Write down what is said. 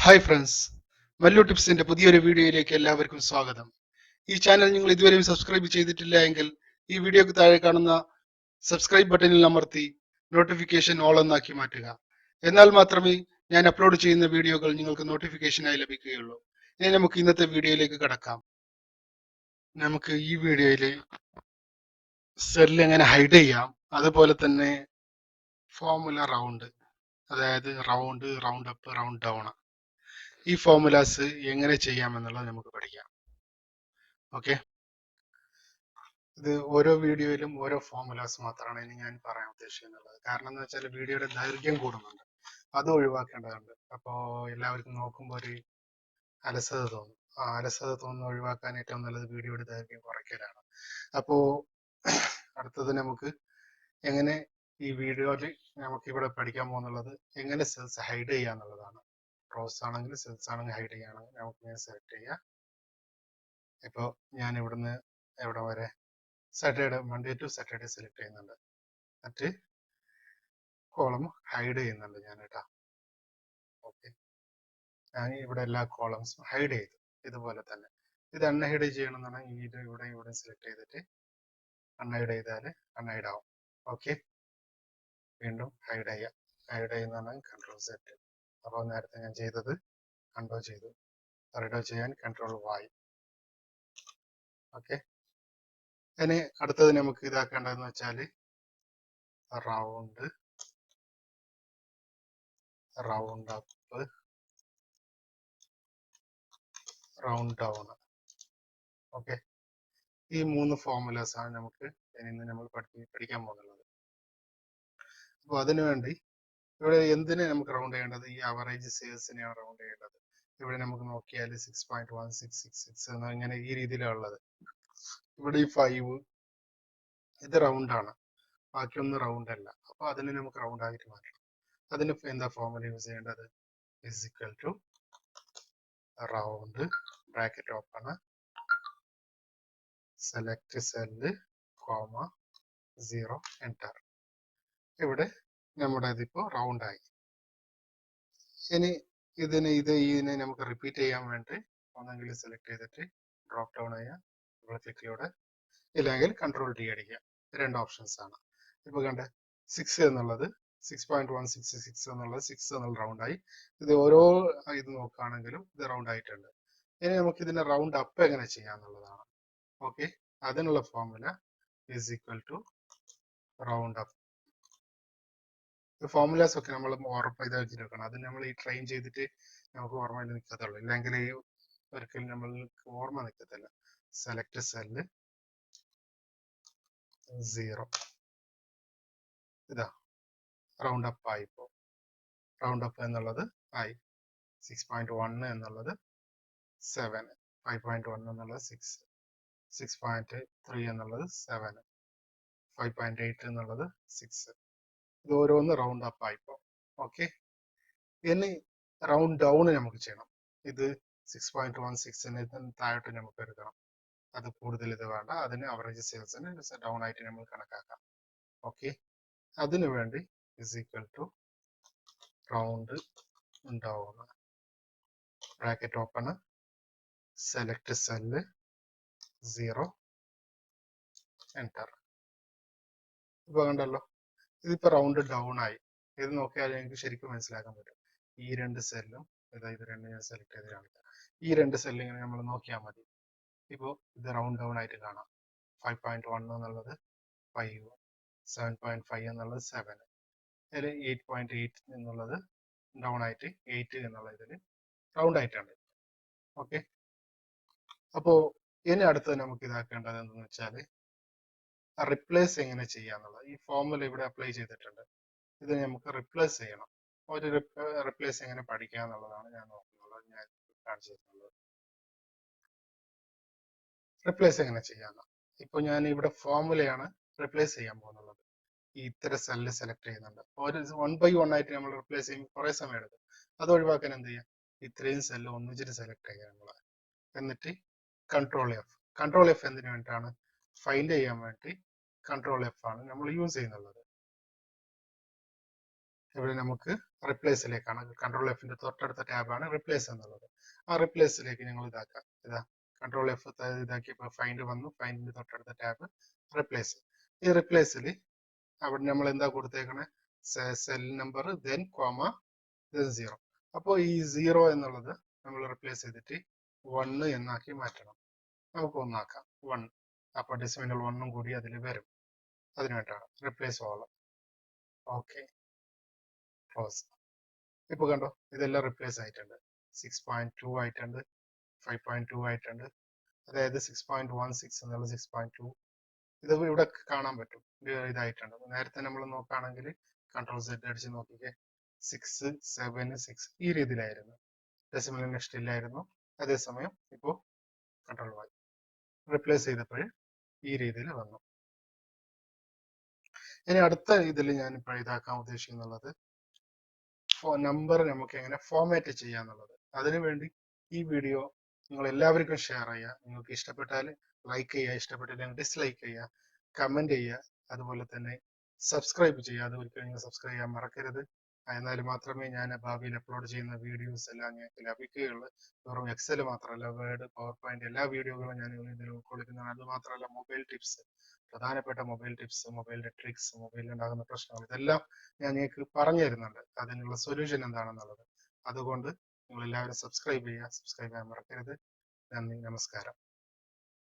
Hi friends, Mallu ടിപ്സിന്റെ പുതിയൊരു വീഡിയോയിലേക്ക് എല്ലാവർക്കും സ്വാഗതം. ഈ ചാനൽ നിങ്ങൾ ഇതുവരെയും സബ്സ്ക്രൈബ് ചെയ്തിട്ടില്ല എങ്കിൽ ഈ വീഡിയോക്ക് താഴെ കാണുന്ന സബ്സ്ക്രൈബ് ബട്ടണിൽ അമർത്തി നോട്ടിഫിക്കേഷൻ ഓൾ എന്നാക്കി മാറ്റുക. എന്നാൽ മാത്രമേ ഞാൻ അപ്ലോഡ് ചെയ്യുന്ന വീഡിയോകൾ നിങ്ങൾക്ക് നോട്ടിഫിക്കേഷനായി ലഭിക്കുകയുള്ളൂ. ഇനി നമുക്ക് ഇന്നത്തെ വീഡിയോയിലേക്ക് കടക്കാം. നമുക്ക് ഈ വീഡിയോയിൽ സെല്ല് എങ്ങനെ ഹൈഡ് ചെയ്യാം, അതുപോലെ തന്നെ ഫോർമുല റൗണ്ട്, അതായത് round, round up, round down, ഈ ഫോർമുലാസ് എങ്ങനെ ചെയ്യാമെന്നുള്ളത് നമുക്ക് പഠിക്കാം. ഓക്കെ, ഇത് ഓരോ വീഡിയോയിലും ഓരോ ഫോർമുലാസ് മാത്രമാണ് ഇനി ഞാൻ പറയാൻ ഉദ്ദേശിക്കുന്നത്. കാരണം എന്ന് വെച്ചാൽ വീഡിയോയുടെ ദൈർഘ്യം കൂടുന്നുണ്ട്, അത് ഒഴിവാക്കേണ്ടതുണ്ട്. അപ്പോൾ എല്ലാവർക്കും നോക്കുമ്പോൾ ഒരു അലസത തോന്നും. ആ അലസത തോന്നുന്ന ഒഴിവാക്കാൻ ഏറ്റവും നല്ലത് വീഡിയോയുടെ ദൈർഘ്യം കുറയ്ക്കലാണ്. അപ്പോൾ അടുത്തത് നമുക്ക് എങ്ങനെ ഈ വീഡിയോയിൽ നമുക്ക് ഇവിടെ പഠിക്കാൻ പോകുന്നുള്ളത് എങ്ങനെ സെൽസ് ഹൈഡ് ചെയ്യാന്നുള്ളതാണ്. റോസ് ആണെങ്കിൽ സെൽസ് ആണെങ്കിൽ ഹൈഡ് ചെയ്യുകയാണെങ്കിൽ നമുക്ക് ഇങ്ങനെ സെലക്ട് ചെയ്യാം. ഇപ്പോൾ ഞാൻ ഇവിടുന്ന് എവിടെ വരെ Saturday, Monday to Saturday select ചെയ്യുന്നുണ്ട്. എന്നിട്ട് കോളം ഹൈഡ് ചെയ്യുന്നുണ്ട് ഞാൻ കേട്ടോ. ഓക്കെ, ഞാൻ ഇവിടെ എല്ലാ കോളംസും ഹൈഡ് ചെയ്തു. ഇതുപോലെ തന്നെ ഇത് അൺഹൈഡ് ചെയ്യണമെന്നുണ്ടെങ്കിൽ ഇത് ഇവിടെ സെലക്ട് ചെയ്തിട്ട് അൺഹൈഡ് ചെയ്താൽ അൺഹൈഡ് ആവും. ഓക്കെ, വീണ്ടും ഹൈഡ് ചെയ്യാം. ഹൈഡ് ചെയ്യുന്നതാണ് കൺട്രോൾ സെറ്റ്. അപ്പോൾ നേരത്തെ ഞാൻ ചെയ്തത് അൺഡോ ചെയ്തു. റീഡോ ചെയ്യാൻ കൺട്രോൾ വായി. ഓക്കെ, ഇനി അടുത്തത് നമുക്ക് ഇതാക്കേണ്ടതെന്ന് വെച്ചാൽ round, round up, round down. Okay, ഈ മൂന്ന് ഫോർമുലാസ് ആണ് നമുക്ക് ഇന്ന് നമ്മൾ പഠിക്കാൻ പോകുന്നത്. അപ്പോൾ അതിനുവേണ്ടി ഇവിടെ എന്തിനെ നമുക്ക് റൗണ്ട് ചെയ്യേണ്ടത്? ഈ അവറേജ് സെയിൽസിനെയാണ് റൗണ്ട് ചെയ്യേണ്ടത്. ഇവിടെ നമുക്ക് നോക്കിയാൽ 6.1666 എന്ന ഇങ്ങനെ ഈ രീതിയിലുള്ളത്. ഇവിടെ ഈ 5 ഇത് റൗണ്ട് ആണ്, ബാക്കിയൊന്നും റൗണ്ട് അല്ല. അപ്പോൾ അതിനെ നമുക്ക് റൗണ്ട് ആയിട്ട് മാറ്റണം. അതിന് എന്താ ഫോർമുല യൂസ് ചെയ്യേണ്ടത്? Is equal to round, bracket open, select cell, comma 0, enter. ഇവിടെ നമ്മുടെ ഇതിപ്പോൾ റൗണ്ട് ആയി. ഇനി ഇതിനെ നമുക്ക് റിപ്പീറ്റ് ചെയ്യാൻ വേണ്ടി ഒന്നെങ്കിൽ സെലക്ട് ചെയ്തിട്ട് ഡ്രോപ്പ് ഡൗൺ ചെയ്യാം, ക്ലിക്കിലൂടെ, ഇല്ലെങ്കിൽ കൺട്രോൾ ഡി അടിക്കാം. രണ്ട് ഓപ്ഷൻസ് ആണ്. ഇപ്പോൾ കണ്ടേ 6 എന്നുള്ളത് 6.166 എന്നുള്ളത് 6 എന്നുള്ള റൗണ്ട് ആയി. ഇത് ഓരോ ഇത് നോക്കുകയാണെങ്കിലും ഇത് റൗണ്ട് ആയിട്ടുണ്ട്. ഇനി നമുക്ക് ഇതിനെ റൗണ്ട് അപ്പ് എങ്ങനെ ചെയ്യാന്നുള്ളതാണ്. ഓക്കെ, അതിനുള്ള formula is equal to round up. Formulas ഒക്കെ നമ്മൾ ഉറപ്പ് ഇതാക്കി വെക്കണം. അത് നമ്മൾ ഈ ട്രെയിൻ ചെയ്തിട്ട് നമുക്ക് ഓർമ്മയിൽ നിൽക്കത്തുള്ളൂ, ഇല്ലെങ്കിൽ ഒരിക്കലും നമ്മൾക്ക് ഓർമ്മ നിൽക്കത്തില്ല. സെലക്ട് സെല്ല് 0, ഇതാ റൗണ്ട് അപ്പ് ആയി. ഇപ്പോൾ റൗണ്ട് അപ്പ് എന്നുള്ളത് ആയി. 6.1 എന്നുള്ളത് 7, 5.1 എന്നുള്ളത് 6, 6.3 എന്നുള്ളത് 7, 5.8 എന്നുള്ളത് 6. ഇത് ഓരോന്ന് റൗണ്ട് അപ്പ് ആയിപ്പോ. ഓക്കെ, ഇനി റൗണ്ട് ഡൗൺ നമുക്ക് ചെയ്യണം. ഇത് 6.16 താഴോട്ട് നമുക്ക് എടുക്കണം. അത് കൂടുതൽ ഇത് വേണ്ട. അതിന് അവറേജ് സെയിൽസിന് ഡൗൺ ആയിട്ട് നമ്മൾ കണക്കാക്കാം. ഓക്കെ, അതിനു വേണ്ടി is equal to round down, bracket open, select cell 0, enter. ഇപ്പൊ കണ്ടല്ലോ, ഇതിപ്പോ റൗണ്ട് ഡൗൺ ആയി. ഇത് നോക്കിയാൽ എനിക്ക് ശരിക്കും മനസ്സിലാക്കാൻ പറ്റും. ഈ രണ്ട് സെല്ലും ഇത് രണ്ടും ഞാൻ സെലക്ട് ചെയ്ത് കാണിക്കാം. ഈ രണ്ട് സെല്ലും ഇങ്ങനെ നമ്മൾ നോക്കിയാൽ മതി. ഇപ്പോൾ ഇത് റൗണ്ട് ഡൗൺ ആയിട്ട് കാണാം. 5.1 എന്നുള്ളത് 5, 7.5 എന്നുള്ളത് 7, അതിൽ 8.8 എന്നുള്ളത് ഡൗൺ ആയിട്ട് 8 എന്നുള്ള ഇതിൽ റൗണ്ട് ആയിട്ടുണ്ട്. ഓക്കെ, അപ്പോൾ ഇനി അടുത്തത് നമുക്ക് ഇതാക്കേണ്ടത് എന്തെന്ന് വെച്ചാൽ റിപ്ലേസ് എങ്ങനെ ചെയ്യാന്നുള്ളത്. ഈ ഫോർമുല ഇവിടെ അപ്ലൈ ചെയ്തിട്ടുണ്ട്. ഇത് നമുക്ക് റിപ്ലേസ് ചെയ്യണം. ഒരു റിപ്ലേസ് എങ്ങനെ പഠിക്കുക എന്നുള്ളതാണ് ഞാൻ നോക്കുന്നത്, ഞാൻ കാണിച്ചു തരുന്നത്. റിപ്ലേസ് എങ്ങനെ ചെയ്യാന്ന്. ഇപ്പൊ ഞാൻ ഇവിടെ ഫോർമുലയാണ് റിപ്ലേസ് ചെയ്യാൻ പോകുന്നത്. ഈ ഇത്തരം സെല്ല് സെലക്ട് ചെയ്യുന്നുണ്ട്. ഒരു 1 by 1 ആയിട്ട് നമ്മൾ റിപ്ലേസ് ചെയ്യുമ്പോൾ കുറെ സമയം എടുക്കും. അത് ഒഴിവാക്കാൻ എന്ത് ചെയ്യാം? ഇത്രയും സെല്ല് ഒന്നിച്ചിട്ട് സെലക്ട് ചെയ്യുക നമ്മള്. എന്നിട്ട് കൺട്രോൾ എഫ്. കൺട്രോൾ എഫ് എന്തിനു വേണ്ടിയിട്ടാണ്? ഫൈൻഡ് ചെയ്യാൻ വേണ്ടി കൺട്രോൾ എഫ് ആണ് നമ്മൾ യൂസ് ചെയ്യുന്നുള്ളത്. ഇവിടെ നമുക്ക് റിപ്ലേസിലേക്കാണ്. കൺട്രോൾ എഫിന്റെ തൊട്ടടുത്ത ടാബാണ് റിപ്ലേസ് എന്നുള്ളത്. ആ റിപ്ലേസിലേക്ക് ഞങ്ങൾ ഇതാക്കാം. ഇതാ കൺട്രോൾ എഫ് ഇതാക്കിയപ്പോൾ ഫൈൻഡ് വന്നു. ഫൈൻഡിന്റെ തൊട്ടടുത്ത ടാബ് റിപ്ലേസ്. ഈ റിപ്ലേസിൽ അവിടെ നമ്മൾ എന്താ കൊടുത്തേക്കണേ, cell number then comma then 0. അപ്പോൾ ഈ 0 എന്നുള്ളത് നമ്മൾ റിപ്ലേസ് ചെയ്തിട്ട് 1 എന്നാക്കി മാറ്റണം. നമുക്ക് ഒന്നാക്കാം 1. അപ്പോൾ ഡെസിമൽ 1 കൂടി അതിൽ വരും. അതിനായിട്ടാണ് റിപ്ലേസ് ഓൾ. Okay, close. ഇപ്പൊ കണ്ടോ, ഇതെല്ലാം റിപ്ലേസ് ആയിട്ടുണ്ട്. 6.2 ആയിട്ടുണ്ട്, 5.2 ആയിട്ടുണ്ട്. അതായത് 6.16 എന്നുള്ള 6.2 ഇത് ഇവിടെ കാണാൻ പറ്റും. ഇതായിട്ടുണ്ട്. നേരത്തെ നമ്മൾ നോക്കുകയാണെങ്കിൽ കൺട്രോൾ സെറ്റ് അടിച്ച് നോക്കിക്കേ, 6, 7, 6 ഈ രീതിയിലായിരുന്നു. ഡെസിമൽ നെക്സ്റ്റ് ഇല്ലായിരുന്നു. അതേസമയം ഇപ്പോൾ കൺട്രോൾ വായി റിപ്ലേസ് ചെയ്തപ്പോൾ ഈ രീതിയിൽ വന്നു. ഇനി അടുത്ത ഇതിൽ ഞാൻ ഇപ്പോൾ ഇതാക്കാൻ ഉദ്ദേശിക്കുന്നുള്ളത് നമ്പർ നമുക്ക് എങ്ങനെ ഫോർമാറ്റ് ചെയ്യാന്നുള്ളത്. അതിനുവേണ്ടി ഈ വീഡിയോ നിങ്ങൾ എല്ലാവർക്കും ഷെയർ ചെയ്യുക. നിങ്ങൾക്ക് ഇഷ്ടപ്പെട്ടാൽ ലൈക്ക് ചെയ്യുക, ഇഷ്ടപ്പെട്ടില്ലെങ്കിൽ ഡിസ്ലൈക്ക് ചെയ്യുക, കമന്റ് ചെയ്യുക, അതുപോലെ തന്നെ സബ്സ്ക്രൈബ് ചെയ്യുക. അത് ഒരിക്കലും നിങ്ങൾ സബ്സ്ക്രൈബ് ചെയ്യാൻ മറക്കരുത്. എന്നാൽ മാത്രമേ ഞാൻ ഭാവിയിൽ അപ്ലോഡ് ചെയ്യുന്ന വീഡിയോസ് എല്ലാം ഞങ്ങൾക്ക് ലഭിക്കുകയുള്ളൂ. വെറും എക്സൽ മാത്രമല്ല, വേർഡ്, പവർ പോയിന്റ് എല്ലാ വീഡിയോകളും ഞാൻ ഇതിൽ ഉൾക്കൊള്ളിക്കുന്നതാണ്. അത് മാത്രമല്ല മൊബൈൽ ടിപ്സ്, പ്രധാനപ്പെട്ട മൊബൈൽ ടിപ്സ്, മൊബൈലിന്റെ ട്രിക്സ്, മൊബൈലിൽ ഉണ്ടാകുന്ന പ്രശ്നങ്ങൾ, ഇതെല്ലാം ഞാൻ നിങ്ങൾക്ക് പറഞ്ഞു തരുന്നുണ്ട്. അതിനുള്ള സൊല്യൂഷൻ എന്താണെന്നുള്ളത്. അതുകൊണ്ട് നിങ്ങൾ എല്ലാവരും സബ്സ്ക്രൈബ് ചെയ്യുക. സബ്സ്ക്രൈബ് ചെയ്യാൻ മറക്കരുത്. നന്ദി, നമസ്കാരം.